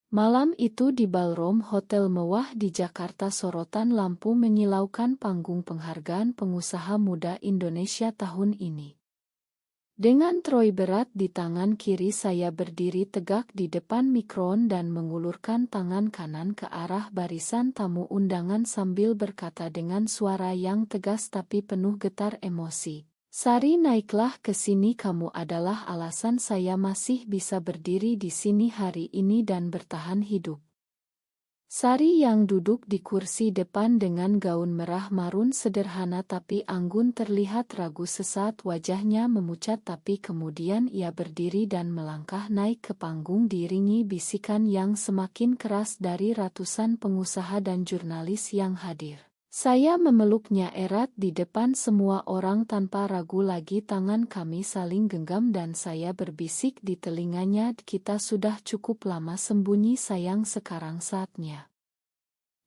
Malam itu di ballroom hotel mewah di Jakarta sorotan lampu menyilaukan panggung penghargaan pengusaha muda Indonesia tahun ini. Dengan troi berat di tangan kiri saya berdiri tegak di depan mikron dan mengulurkan tangan kanan ke arah barisan tamu undangan sambil berkata dengan suara yang tegas tapi penuh getar emosi. Sari, naiklah ke sini, kamu adalah alasan saya masih bisa berdiri di sini hari ini dan bertahan hidup. Sari yang duduk di kursi depan dengan gaun merah marun sederhana tapi anggun terlihat ragu sesaat wajahnya memucat tapi kemudian ia berdiri dan melangkah naik ke panggung diiringi bisikan yang semakin keras dari ratusan pengusaha dan jurnalis yang hadir. Saya memeluknya erat di depan semua orang tanpa ragu lagi, tangan kami saling genggam dan saya berbisik di telinganya, kita sudah cukup lama sembunyi sayang, sekarang saatnya.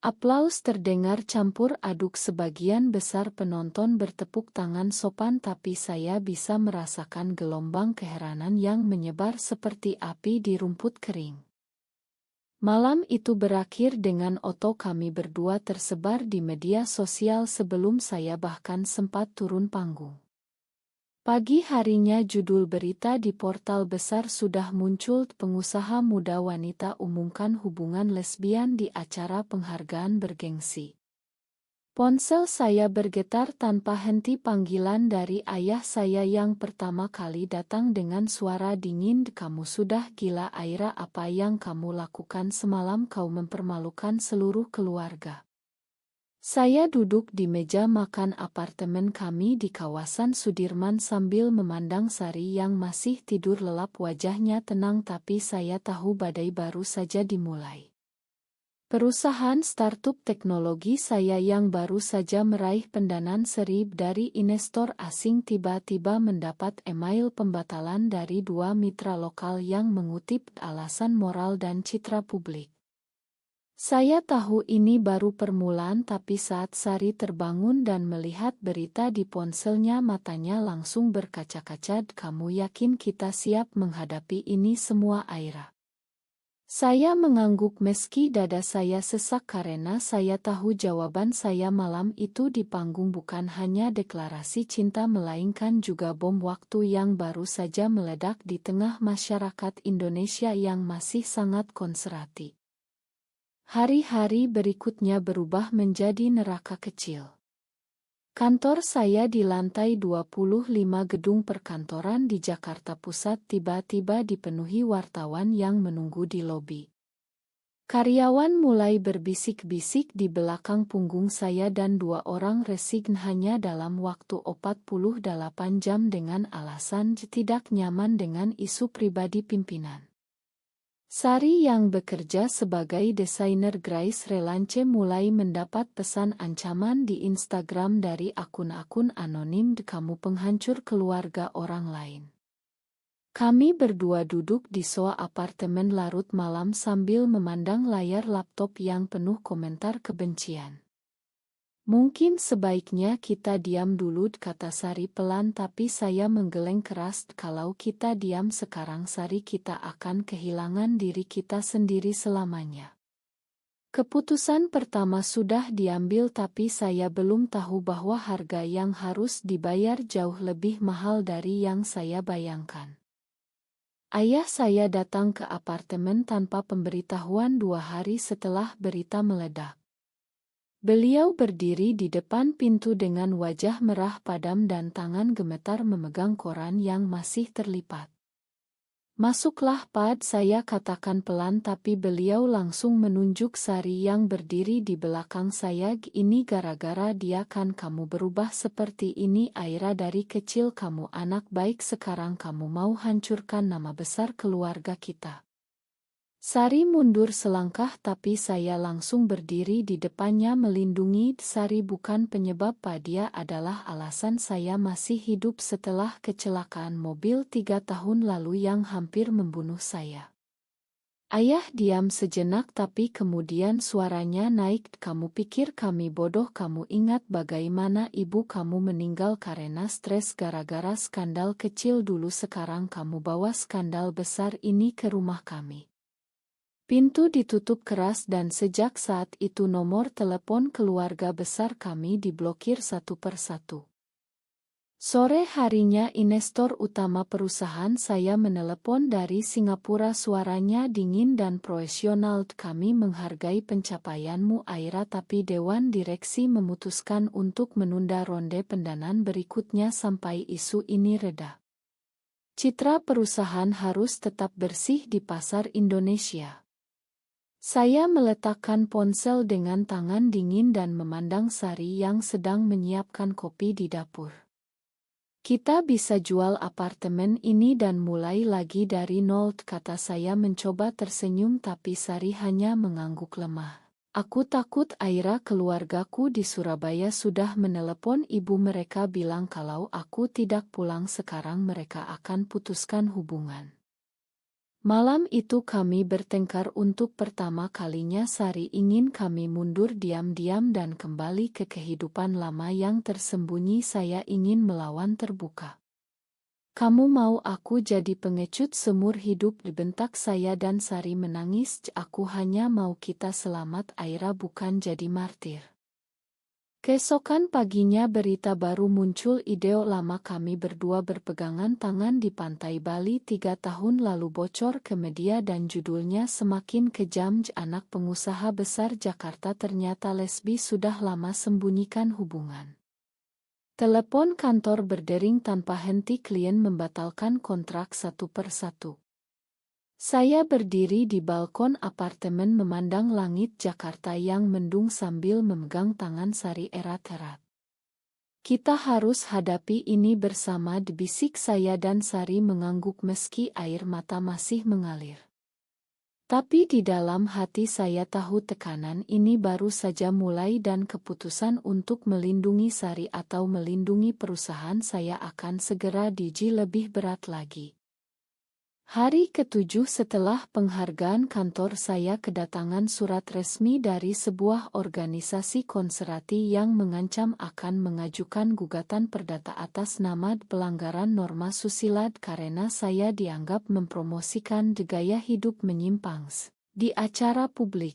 Aplaus terdengar campur aduk, sebagian besar penonton bertepuk tangan sopan tapi saya bisa merasakan gelombang keheranan yang menyebar seperti api di rumput kering. Malam itu berakhir dengan foto kami berdua tersebar di media sosial sebelum saya bahkan sempat turun panggung. Pagi harinya judul berita di portal besar sudah muncul, pengusaha muda wanita umumkan hubungan lesbian di acara penghargaan bergengsi. Ponsel saya bergetar tanpa henti, panggilan dari ayah saya yang pertama kali datang dengan suara dingin, kamu sudah gila Aira, apa yang kamu lakukan semalam, kau mempermalukan seluruh keluarga. Saya duduk di meja makan apartemen kami di kawasan Sudirman sambil memandang Sari yang masih tidur lelap, wajahnya tenang tapi saya tahu badai baru saja dimulai. Perusahaan startup teknologi saya yang baru saja meraih pendanaan serib dari investor asing tiba-tiba mendapat email pembatalan dari dua mitra lokal yang mengutip alasan moral dan citra publik. Saya tahu ini baru permulaan tapi saat Sari terbangun dan melihat berita di ponselnya matanya langsung berkaca-kaca, kamu yakin kita siap menghadapi ini semua Aira? Saya mengangguk meski dada saya sesak karena saya tahu jawaban saya malam itu di panggung bukan hanya deklarasi cinta melainkan juga bom waktu yang baru saja meledak di tengah masyarakat Indonesia yang masih sangat konservatif. Hari-hari berikutnya berubah menjadi neraka kecil. Kantor saya di lantai 25 gedung perkantoran di Jakarta Pusat tiba-tiba dipenuhi wartawan yang menunggu di lobi. Karyawan mulai berbisik-bisik di belakang punggung saya dan dua orang resign hanya dalam waktu 48 jam dengan alasan tidak nyaman dengan isu pribadi pimpinan. Sari yang bekerja sebagai desainer Grace Relance mulai mendapat pesan ancaman di Instagram dari akun-akun anonim, kamu penghancur keluarga orang lain. Kami berdua duduk di sofa apartemen larut malam sambil memandang layar laptop yang penuh komentar kebencian. Mungkin sebaiknya kita diam dulu, kata Sari pelan, tapi saya menggeleng keras, kalau kita diam sekarang Sari kita akan kehilangan diri kita sendiri selamanya. Keputusan pertama sudah diambil tapi saya belum tahu bahwa harga yang harus dibayar jauh lebih mahal dari yang saya bayangkan. Ayah saya datang ke apartemen tanpa pemberitahuan 2 hari setelah berita meledak. Beliau berdiri di depan pintu dengan wajah merah padam dan tangan gemetar memegang koran yang masih terlipat. Masuklah Pad, saya katakan pelan tapi beliau langsung menunjuk Sari yang berdiri di belakang saya, ini gara-gara dia kan kamu berubah seperti ini Aira, dari kecil kamu anak baik sekarang kamu mau hancurkan nama besar keluarga kita. Sari mundur selangkah tapi saya langsung berdiri di depannya melindungi Sari, bukan penyebab dia adalah alasan saya masih hidup setelah kecelakaan mobil 3 tahun lalu yang hampir membunuh saya. Ayah diam sejenak tapi kemudian suaranya naik, kamu pikir kami bodoh, kamu ingat bagaimana ibu kamu meninggal karena stres gara-gara skandal kecil dulu, sekarang kamu bawa skandal besar ini ke rumah kami. Pintu ditutup keras dan sejak saat itu nomor telepon keluarga besar kami diblokir satu persatu. Sore harinya investor utama perusahaan saya menelepon dari Singapura, suaranya dingin dan profesional. Kami menghargai pencapaianmu Aira, tapi Dewan Direksi memutuskan untuk menunda ronde pendanaan berikutnya sampai isu ini reda. Citra perusahaan harus tetap bersih di pasar Indonesia. Saya meletakkan ponsel dengan tangan dingin dan memandang Sari yang sedang menyiapkan kopi di dapur. Kita bisa jual apartemen ini dan mulai lagi dari nol, kata saya mencoba tersenyum, tapi Sari hanya mengangguk lemah. Aku takut Aira, keluargaku di Surabaya sudah menelepon ibu mereka, bilang kalau aku tidak pulang sekarang mereka akan putuskan hubungan. Malam itu kami bertengkar untuk pertama kalinya. Sari ingin kami mundur diam-diam dan kembali ke kehidupan lama yang tersembunyi. Saya ingin melawan terbuka. Kamu mau aku jadi pengecut seumur hidup, dibentak saya dan Sari menangis. Aku hanya mau kita selamat Aira, bukan jadi martir. Keesokan paginya berita baru muncul. Ide lama kami berdua berpegangan tangan di pantai Bali 3 tahun lalu bocor ke media dan judulnya semakin kejam. Anak pengusaha besar Jakarta ternyata lesbi, sudah lama sembunyikan hubungan. Telepon kantor berdering tanpa henti, klien membatalkan kontrak satu persatu. Saya berdiri di balkon apartemen memandang langit Jakarta yang mendung sambil memegang tangan Sari erat-erat. Kita harus hadapi ini bersama, dibisik saya dan Sari mengangguk meski air mata masih mengalir. Tapi di dalam hati saya tahu tekanan ini baru saja mulai dan keputusan untuk melindungi Sari atau melindungi perusahaan saya akan segera diuji lebih berat lagi. Hari ke-7 setelah penghargaan, kantor saya kedatangan surat resmi dari sebuah organisasi konservatif yang mengancam akan mengajukan gugatan perdata atas nama pelanggaran norma susila karena saya dianggap mempromosikan gaya hidup menyimpang di acara publik.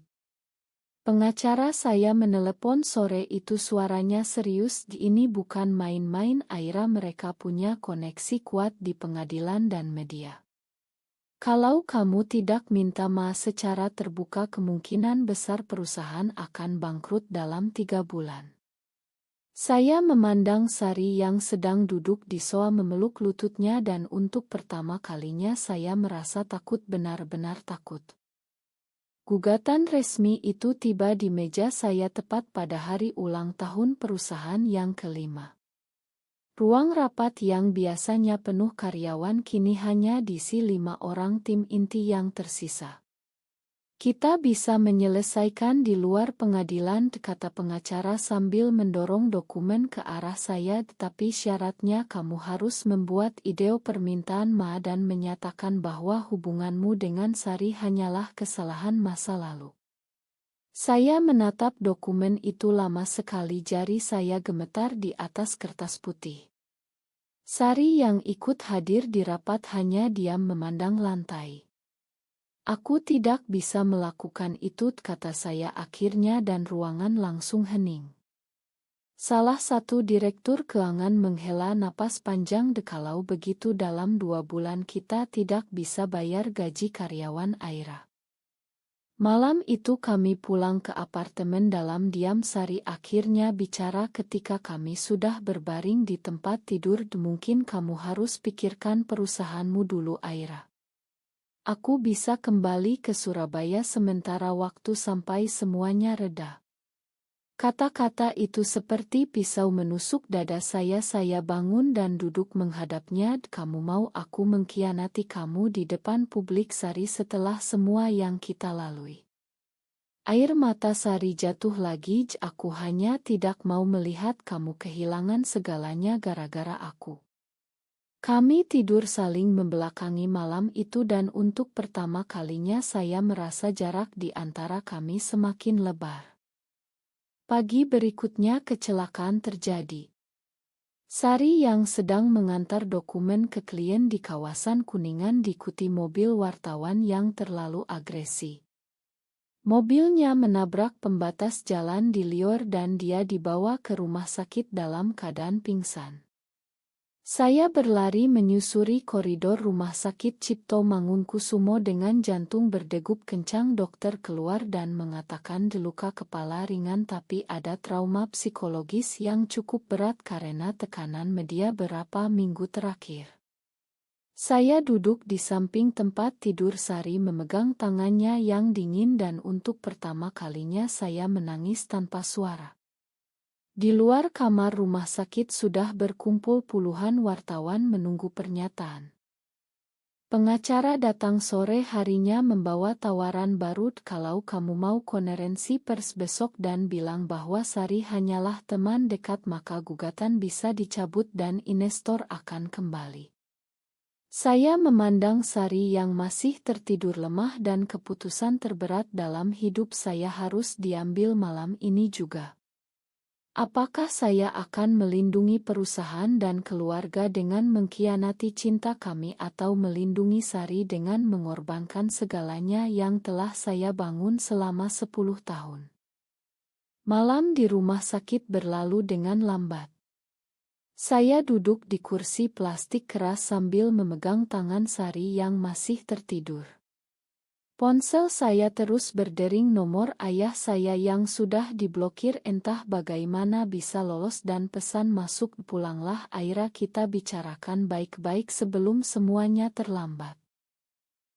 Pengacara saya menelepon sore itu, suaranya serius. Ini bukan main-main Aira, mereka punya koneksi kuat di pengadilan dan media. Kalau kamu tidak minta maaf secara terbuka, kemungkinan besar perusahaan akan bangkrut dalam 3 bulan. Saya memandang Sari yang sedang duduk di sofa memeluk lututnya dan untuk pertama kalinya saya merasa takut, benar-benar takut. Gugatan resmi itu tiba di meja saya tepat pada hari ulang tahun perusahaan yang ke-5. Ruang rapat yang biasanya penuh karyawan kini hanya diisi 5 orang tim inti yang tersisa. Kita bisa menyelesaikan di luar pengadilan, kata pengacara sambil mendorong dokumen ke arah saya, tetapi syaratnya kamu harus membuat ide permintaan maaf dan menyatakan bahwa hubunganmu dengan Sari hanyalah kesalahan masa lalu. Saya menatap dokumen itu lama sekali, jari saya gemetar di atas kertas putih. Sari yang ikut hadir di rapat hanya diam memandang lantai. Aku tidak bisa melakukan itu, kata saya akhirnya, dan ruangan langsung hening. Salah satu direktur keuangan menghela napas panjang. Kalau begitu dalam 2 bulan kita tidak bisa bayar gaji karyawan Aira. Malam itu kami pulang ke apartemen dalam diam. Sari akhirnya bicara ketika kami sudah berbaring di tempat tidur. Mungkin kamu harus pikirkan perusahaanmu dulu Aira. Aku bisa kembali ke Surabaya sementara waktu sampai semuanya reda. Kata-kata itu seperti pisau menusuk dada saya. Saya bangun dan duduk menghadapnya. Kamu mau aku mengkhianati kamu di depan publik Sari setelah semua yang kita lalui? Air mata Sari jatuh lagi. Aku hanya tidak mau melihat kamu kehilangan segalanya gara-gara aku. Kami tidur saling membelakangi malam itu dan untuk pertama kalinya saya merasa jarak di antara kami semakin lebar. Pagi berikutnya kecelakaan terjadi. Sari yang sedang mengantar dokumen ke klien di kawasan Kuningan diikuti mobil wartawan yang terlalu agresi. Mobilnya menabrak pembatas jalan di liur dan dia dibawa ke rumah sakit dalam keadaan pingsan. Saya berlari menyusuri koridor rumah sakit Cipto Mangunkusumo dengan jantung berdegup kencang. Dokter keluar dan mengatakan luka kepala ringan tapi ada trauma psikologis yang cukup berat karena tekanan media beberapa minggu terakhir. Saya duduk di samping tempat tidur Sari memegang tangannya yang dingin dan untuk pertama kalinya saya menangis tanpa suara. Di luar kamar rumah sakit sudah berkumpul puluhan wartawan menunggu pernyataan. Pengacara datang sore harinya membawa tawaran baru kalau kamu mau konferensi pers besok dan bilang bahwa Sari hanyalah teman dekat maka gugatan bisa dicabut dan investor akan kembali. Saya memandang Sari yang masih tertidur lemah dan keputusan terberat dalam hidup saya harus diambil malam ini juga. Apakah saya akan melindungi perusahaan dan keluarga dengan mengkhianati cinta kami atau melindungi Sari dengan mengorbankan segalanya yang telah saya bangun selama 10 tahun? Malam di rumah sakit berlalu dengan lambat. Saya duduk di kursi plastik keras sambil memegang tangan Sari yang masih tertidur. Ponsel saya terus berdering nomor ayah saya yang sudah diblokir entah bagaimana bisa lolos dan pesan masuk pulanglah Aira kita bicarakan baik-baik sebelum semuanya terlambat.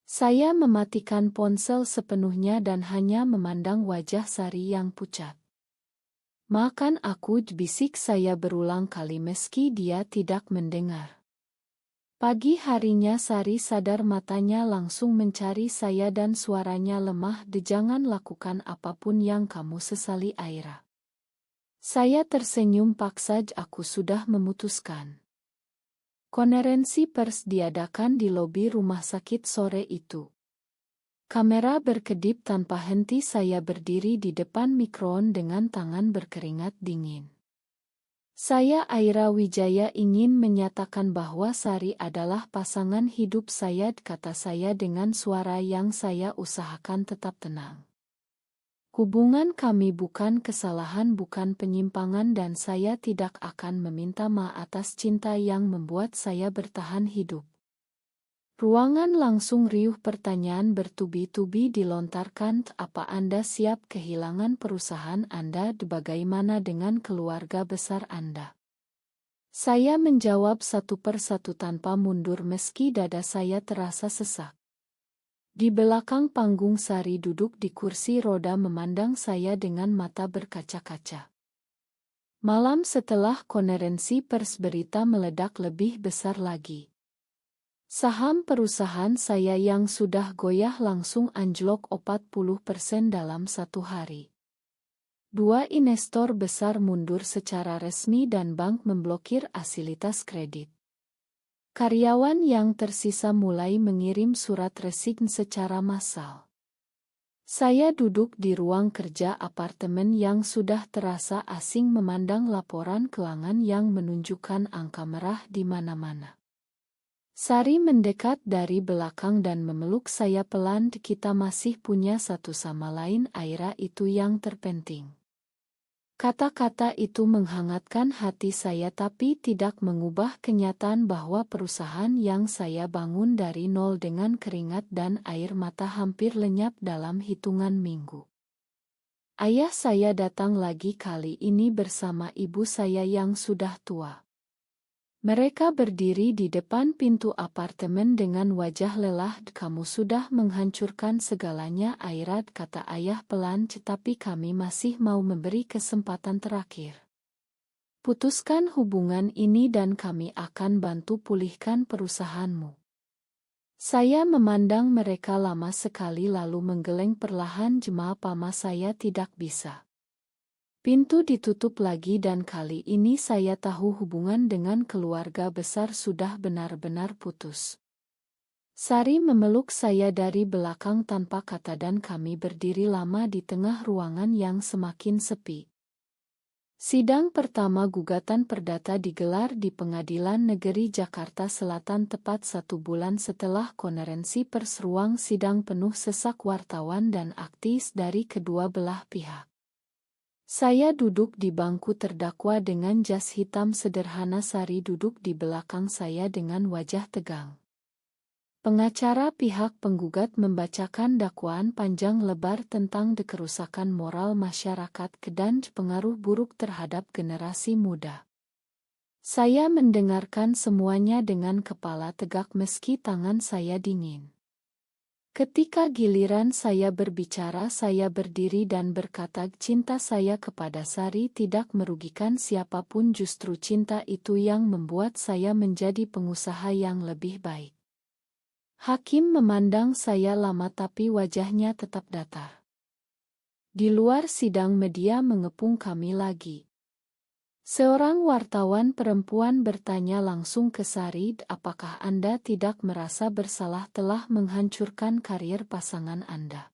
Saya mematikan ponsel sepenuhnya dan hanya memandang wajah Sari yang pucat. Makan aku bisik saya berulang kali meski dia tidak mendengar. Pagi harinya Sari sadar matanya langsung mencari saya dan suaranya lemah jangan lakukan apapun yang kamu sesali Aira. Saya tersenyum paksa aku sudah memutuskan. Konferensi pers diadakan di lobi rumah sakit sore itu. Kamera berkedip tanpa henti saya berdiri di depan mikron dengan tangan berkeringat dingin. Saya Aira Wijaya ingin menyatakan bahwa Sari adalah pasangan hidup saya kata saya dengan suara yang saya usahakan tetap tenang. Hubungan kami bukan kesalahan bukan penyimpangan dan saya tidak akan meminta maaf atas cinta yang membuat saya bertahan hidup. Ruangan langsung riuh pertanyaan bertubi-tubi dilontarkan apa Anda siap kehilangan perusahaan Anda bagaimana dengan keluarga besar Anda? Saya menjawab satu persatu tanpa mundur meski dada saya terasa sesak. Di belakang panggung Sari duduk di kursi roda memandang saya dengan mata berkaca-kaca. Malam setelah konferensi pers berita meledak lebih besar lagi. Saham perusahaan saya yang sudah goyah langsung anjlok 40% dalam satu hari. Dua investor besar mundur secara resmi dan bank memblokir fasilitas kredit. Karyawan yang tersisa mulai mengirim surat resign secara massal. Saya duduk di ruang kerja apartemen yang sudah terasa asing memandang laporan keuangan yang menunjukkan angka merah di mana-mana. Sari mendekat dari belakang dan memeluk saya pelan. Kita masih punya satu sama lain Aira itu yang terpenting. Kata-kata itu menghangatkan hati saya tapi tidak mengubah kenyataan bahwa perusahaan yang saya bangun dari nol dengan keringat dan air mata hampir lenyap dalam hitungan minggu. Ayah saya datang lagi kali ini bersama ibu saya yang sudah tua. Mereka berdiri di depan pintu apartemen dengan wajah lelah. Kamu sudah menghancurkan segalanya Aira kata ayah pelan tetapi kami masih mau memberi kesempatan terakhir. Putuskan hubungan ini dan kami akan bantu pulihkan perusahaanmu. Saya memandang mereka lama sekali lalu menggeleng perlahan jemaah pama saya tidak bisa. Pintu ditutup lagi dan kali ini saya tahu hubungan dengan keluarga besar sudah benar-benar putus. Sari memeluk saya dari belakang tanpa kata dan kami berdiri lama di tengah ruangan yang semakin sepi. Sidang pertama gugatan perdata digelar di Pengadilan Negeri Jakarta Selatan tepat 1 bulan setelah konferensi pers ruang sidang penuh sesak wartawan dan aktivis dari kedua belah pihak. Saya duduk di bangku terdakwa dengan jas hitam sederhana. Sari duduk di belakang saya dengan wajah tegang. Pengacara pihak penggugat membacakan dakwaan panjang lebar tentang kerusakan moral masyarakat dan pengaruh buruk terhadap generasi muda. Saya mendengarkan semuanya dengan kepala tegak meski tangan saya dingin. Ketika giliran saya berbicara, saya berdiri dan berkata, cinta saya kepada Sari tidak merugikan siapapun, justru cinta itu yang membuat saya menjadi pengusaha yang lebih baik. Hakim memandang saya lama tapi wajahnya tetap datar. Di luar sidang media mengepung kami lagi. Seorang wartawan perempuan bertanya langsung ke Sari, apakah Anda tidak merasa bersalah telah menghancurkan karier pasangan Anda?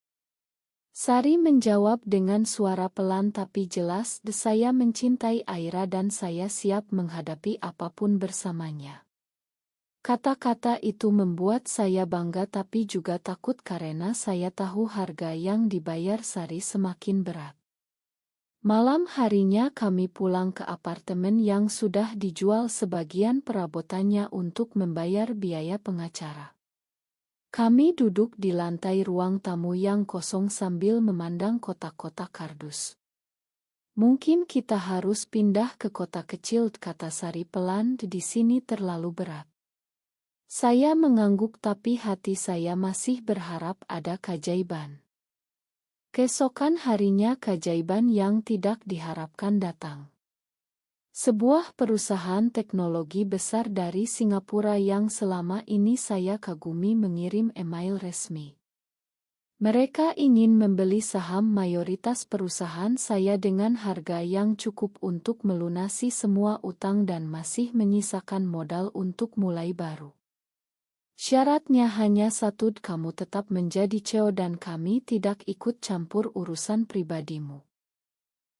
Sari menjawab dengan suara pelan tapi jelas, saya mencintai Aira dan saya siap menghadapi apapun bersamanya. Kata-kata itu membuat saya bangga tapi juga takut karena saya tahu harga yang dibayar Sari semakin berat. Malam harinya kami pulang ke apartemen yang sudah dijual sebagian perabotannya untuk membayar biaya pengacara. Kami duduk di lantai ruang tamu yang kosong sambil memandang kotak-kotak kardus. Mungkin kita harus pindah ke kota kecil, kata Sari pelan, di sini terlalu berat. Saya mengangguk tapi hati saya masih berharap ada keajaiban. Keesokan harinya keajaiban yang tidak diharapkan datang. Sebuah perusahaan teknologi besar dari Singapura yang selama ini saya kagumi mengirim email resmi. Mereka ingin membeli saham mayoritas perusahaan saya dengan harga yang cukup untuk melunasi semua utang dan masih menyisakan modal untuk mulai baru. Syaratnya hanya satu, kamu tetap menjadi CEO dan kami tidak ikut campur urusan pribadimu.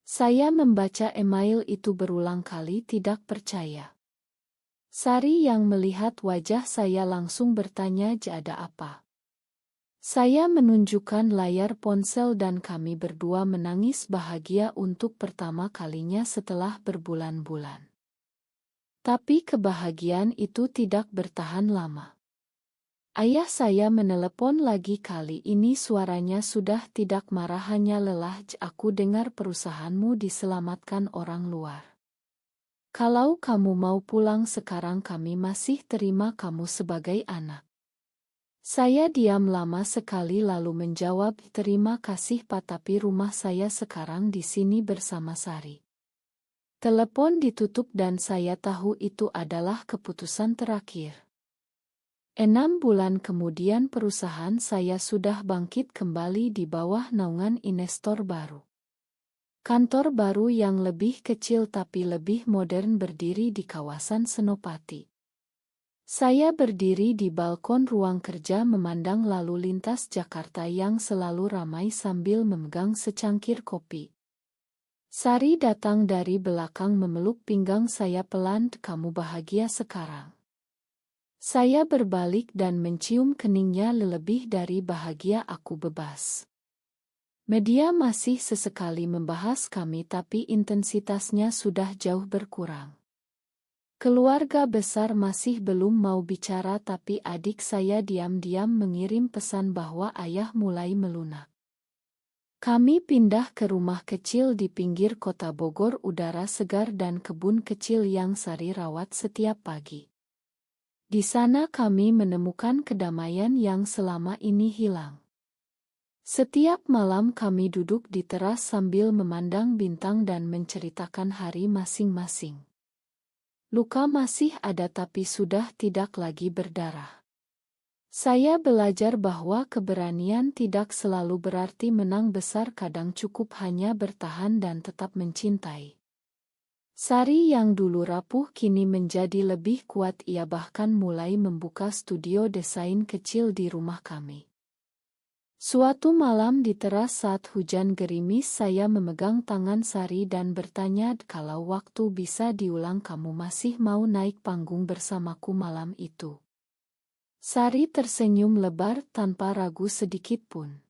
Saya membaca email itu berulang kali tidak percaya. Sari yang melihat wajah saya langsung bertanya, ada apa? Saya menunjukkan layar ponsel dan kami berdua menangis bahagia untuk pertama kalinya setelah berbulan-bulan. Tapi kebahagiaan itu tidak bertahan lama. Ayah saya menelepon lagi, kali ini suaranya sudah tidak marah, hanya lelah. Aku dengar perusahaanmu diselamatkan orang luar. Kalau kamu mau pulang sekarang kami masih terima kamu sebagai anak. Saya diam lama sekali lalu menjawab, terima kasih Pak, tapi rumah saya sekarang di sini bersama Sari. Telepon ditutup dan saya tahu itu adalah keputusan terakhir. 6 bulan kemudian perusahaan saya sudah bangkit kembali di bawah naungan investor baru. Kantor baru yang lebih kecil tapi lebih modern berdiri di kawasan Senopati. Saya berdiri di balkon ruang kerja memandang lalu lintas Jakarta yang selalu ramai sambil memegang secangkir kopi. Sari datang dari belakang memeluk pinggang saya pelan, kamu bahagia sekarang? Saya berbalik dan mencium keningnya, lebih dari bahagia, aku bebas. Media masih sesekali membahas kami tapi intensitasnya sudah jauh berkurang. Keluarga besar masih belum mau bicara tapi adik saya diam-diam mengirim pesan bahwa ayah mulai melunak. Kami pindah ke rumah kecil di pinggir kota Bogor, udara segar dan kebun kecil yang Sari rawat setiap pagi. Di sana kami menemukan kedamaian yang selama ini hilang. Setiap malam kami duduk di teras sambil memandang bintang dan menceritakan hari masing-masing. Luka masih ada tapi sudah tidak lagi berdarah. Saya belajar bahwa keberanian tidak selalu berarti menang besar, kadang cukup hanya bertahan dan tetap mencintai. Sari yang dulu rapuh kini menjadi lebih kuat, ia bahkan mulai membuka studio desain kecil di rumah kami. Suatu malam di teras saat hujan gerimis saya memegang tangan Sari dan bertanya kalau waktu bisa diulang kamu masih mau naik panggung bersamaku malam itu. Sari tersenyum lebar tanpa ragu sedikit pun.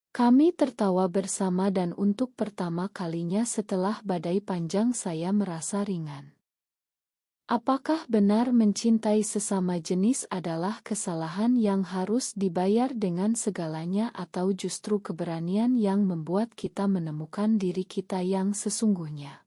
Kami tertawa bersama dan untuk pertama kalinya setelah badai panjang saya merasa ringan. Apakah benar mencintai sesama jenis adalah kesalahan yang harus dibayar dengan segalanya atau justru keberanian yang membuat kita menemukan diri kita yang sesungguhnya?